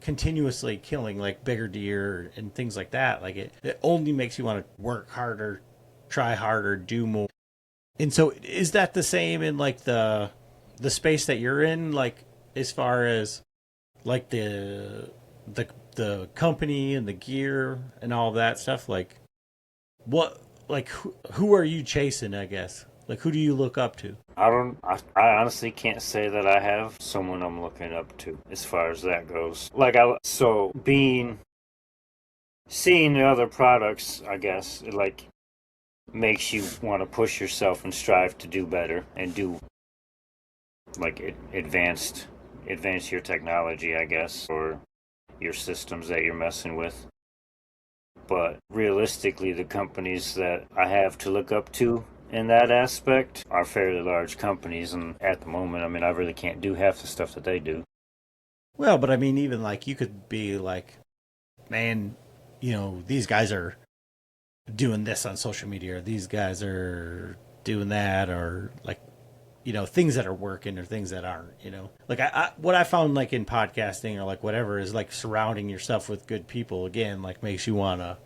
S3: continuously killing, like, bigger deer and things like that, like, it only makes you want to work harder, try harder, do more. And so is that the same in, like, the space that you're in, like, as far as, like, the company and the gear and all that stuff? Like, what, like, who are you chasing, I guess? Like, who do you look up to?
S4: I honestly can't say that I have someone I'm looking up to as far as that goes. Like, seeing the other products, I guess, it, like, makes you want to push yourself and strive to do better and do, like, advance your technology, I guess, or your systems that you're messing with. But realistically, the companies that I have to look up to in that aspect are fairly large companies, and at the moment, I mean, I really can't do half the stuff that they do.
S3: Well, but I mean, even like you could be like, man, you know, these guys are doing this on social media, or these guys are doing that, or like, you know, things that are working or things that aren't, you know. Like what I found like in podcasting or like whatever is like surrounding yourself with good people, again, like makes you want to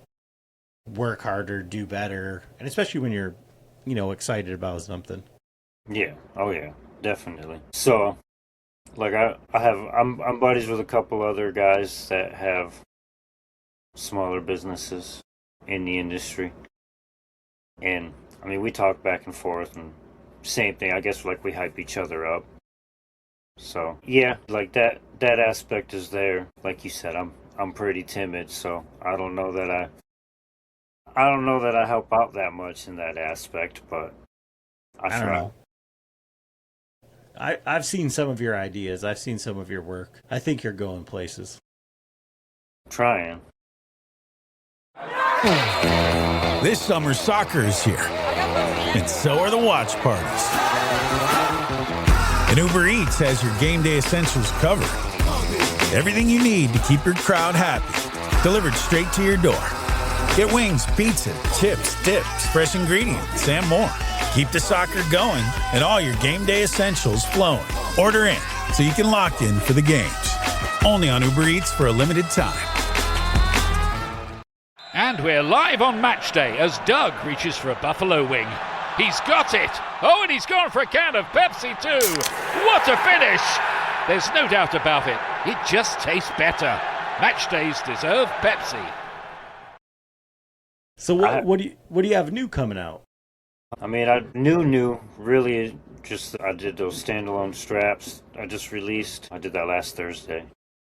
S3: work harder, do better, and especially when you're, you know, excited about something.
S4: Yeah. Oh yeah, definitely. So, like I'm buddies with a couple other guys that have smaller businesses in the industry. And I mean, we talk back and forth, and same thing, I guess, like we hype each other up. So, yeah, like that aspect is there. Like you said, I'm pretty timid, so I don't know that I help out that much in that aspect, but I
S3: don't
S4: try.
S3: know. I've seen some of your ideas. I've seen some of your work. I think you're going places.
S4: Trying.
S9: This summer, soccer is here, and so are the watch parties. And Uber Eats has your game day essentials covered. Everything you need to keep your crowd happy, delivered straight to your door. Get wings, pizza, chips, dips, fresh ingredients, and more. Keep the soccer going and all your game day essentials flowing. Order in so you can lock in for the games. Only on Uber Eats for a limited time.
S10: And we're live on match day as Doug reaches for a buffalo wing. He's got it! Oh, and he's gone for a can of Pepsi too! What a finish! There's no doubt about it. It just tastes better. Match days deserve Pepsi.
S3: So what do you have new coming out?
S4: I mean, I new really just I did those standalone straps. I just released. I did that last Thursday.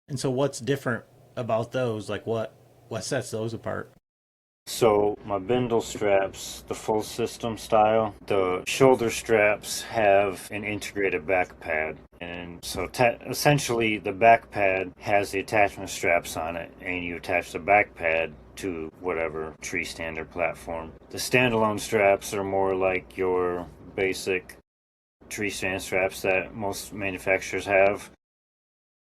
S3: And so what's different about those? Like what sets those apart?
S4: So my bindle straps, the full system style, the shoulder straps have an integrated back pad. And so essentially the back pad has the attachment straps on it, and you attach the back pad to whatever tree stand or platform. The standalone straps are more like your basic tree stand straps that most manufacturers have.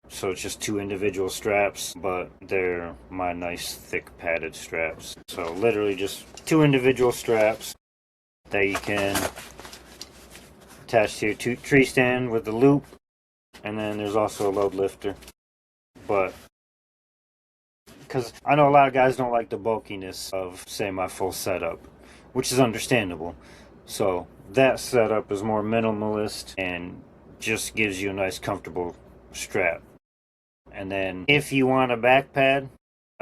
S4: So it's just two individual straps, but they're my nice thick padded straps. So literally just two individual straps that you can attach to your tree stand with the loop, and then there's also a load lifter. But because I know a lot of guys don't like the bulkiness of, say, my full setup, which is understandable. So that setup is more minimalist and just gives you a nice comfortable strap. And then if you want a back pad,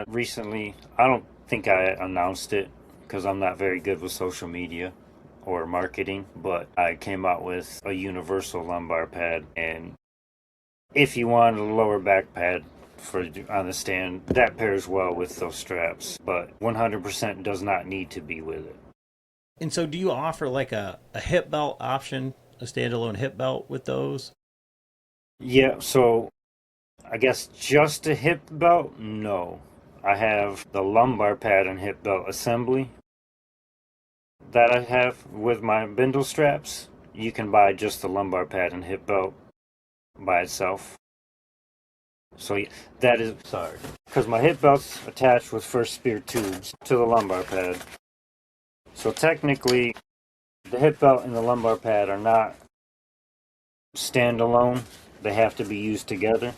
S4: recently, I don't think I announced it because I'm not very good with social media or marketing, but I came out with a universal lumbar pad. And if you want a lower back pad on the stand, that pairs well with those straps, but 100% does not need to be with it.
S3: And so do you offer like a hip belt option, a standalone hip belt with those?
S4: Yeah, so I guess just a hip belt? No. I have the lumbar pad and hip belt assembly that I have with my bindle straps. You can buy just the lumbar pad and hip belt by itself. So that is, sorry, because my hip belt's attached with first spear tubes to the lumbar pad. So technically, the hip belt and the lumbar pad are not standalone. They have to be used together.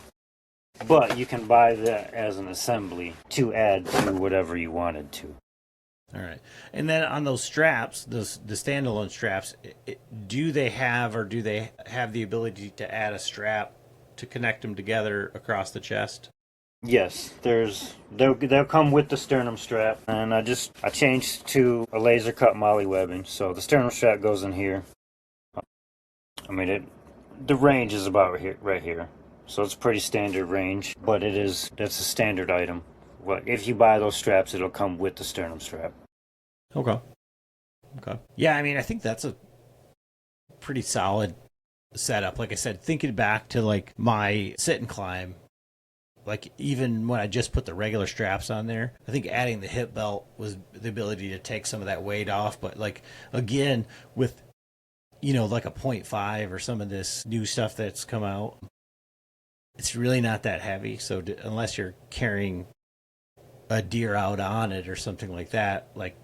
S4: But you can buy that as an assembly to add to whatever you wanted to.
S3: All right. And then on those straps, the standalone straps, do they have the ability to add a strap to connect them together across the chest?
S4: Yes, they'll come with the sternum strap, and I changed to a laser cut molly webbing, so the sternum strap goes in here. I mean, the range is about right here, so it's pretty standard range, but that's a standard item. Well, if you buy those straps, it'll come with the sternum strap.
S3: Okay. Yeah, I mean, I think that's a pretty solid setup. Like I said, thinking back to like my sit and climb, like even when I just put the regular straps on there, I think adding the hip belt was the ability to take some of that weight off. But like, again, with, you know, like a 0.5 or some of this new stuff that's come out, it's really not that heavy. So unless you're carrying a deer out on it or something like that, like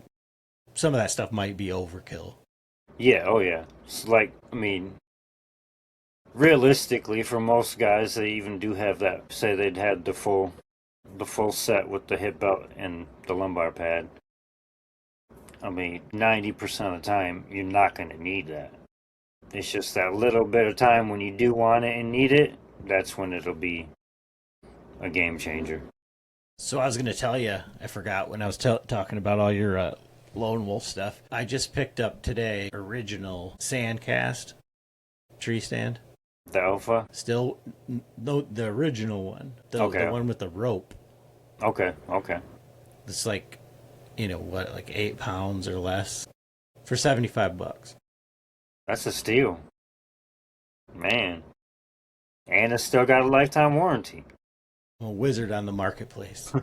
S3: some of that stuff might be overkill.
S4: Yeah, oh yeah. It's like, I mean, realistically, for most guys, they even do have that. Say they'd had the full set with the hip belt and the lumbar pad. I mean, 90% of the time, you're not going to need that. It's just that little bit of time when you do want it and need it, that's when it'll be a game changer.
S3: So I was going to tell you, I forgot when I was talking about all your Lone Wolf stuff. I just picked up today original Sandcast tree stand.
S4: The Alpha?
S3: Still, the original one. The one with the rope.
S4: Okay.
S3: It's like, you know, what, like 8 pounds or less for $75.
S4: That's a steal. Man. And it's still got a lifetime warranty.
S3: A wizard on the marketplace.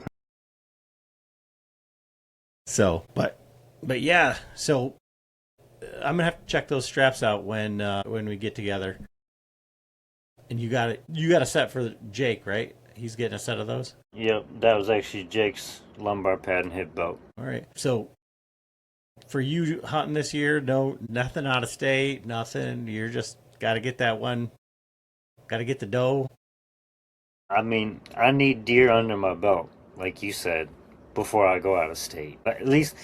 S3: So, but yeah, so I'm gonna have to check those straps out when we get together. And you got a set for Jake, right? He's getting a set of those?
S4: Yep, that was actually Jake's lumbar pad and hip belt.
S3: All right. So for you hunting this year, nothing out of state, nothing. You're just got to get that one. Got to get the doe.
S4: I mean, I need deer under my belt, like you said, before I go out of state. At least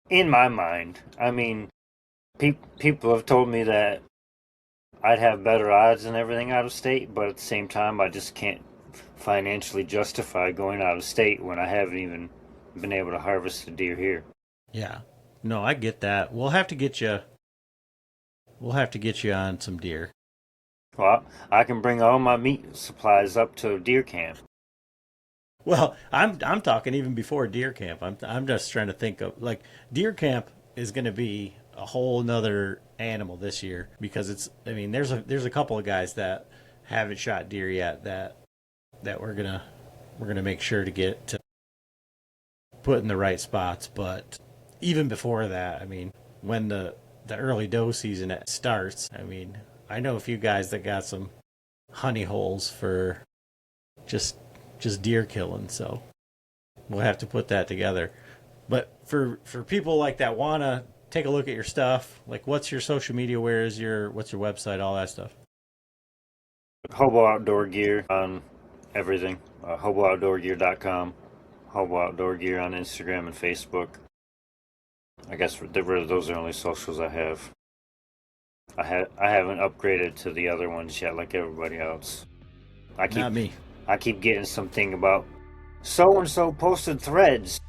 S4: in my mind. I mean, people have told me that I'd have better odds and everything out of state, but at the same time, I just can't financially justify going out of state when I haven't even been able to harvest a deer here.
S3: Yeah. No, I get that. We'll have to get you on some deer.
S4: Well, I can bring all my meat supplies up to deer camp.
S3: Well, I'm talking even before deer camp. I'm just trying to think of, like, deer camp is going to be a whole nother animal this year because there's a couple of guys that haven't shot deer yet that we're gonna make sure to get to put in the right spots. But even before that, I mean, when the early doe season starts, I mean, I know a few guys that got some honey holes for just deer killing, so we'll have to put that together. But for people like that wanna take a look at your stuff, like what's your social media, what's your website, all that stuff?
S4: Hobo Outdoor Gear on everything. HoboOutdoorGear.com. Hobo Outdoor Gear on Instagram and Facebook. I guess those are the only socials I have. I haven't upgraded to the other ones yet, like everybody else.
S3: Not me.
S4: I keep getting something about so and so posted threads.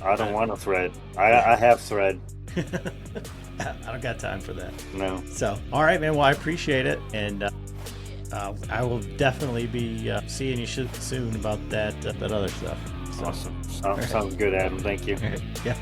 S4: I don't want a thread. I have thread.
S3: I don't got time for that.
S4: No.
S3: So, all right, man. Well, I appreciate it, and I will definitely be seeing you soon about that other stuff. So.
S4: Awesome. Sounds good, Adam. Thank you.
S3: All right. Yeah.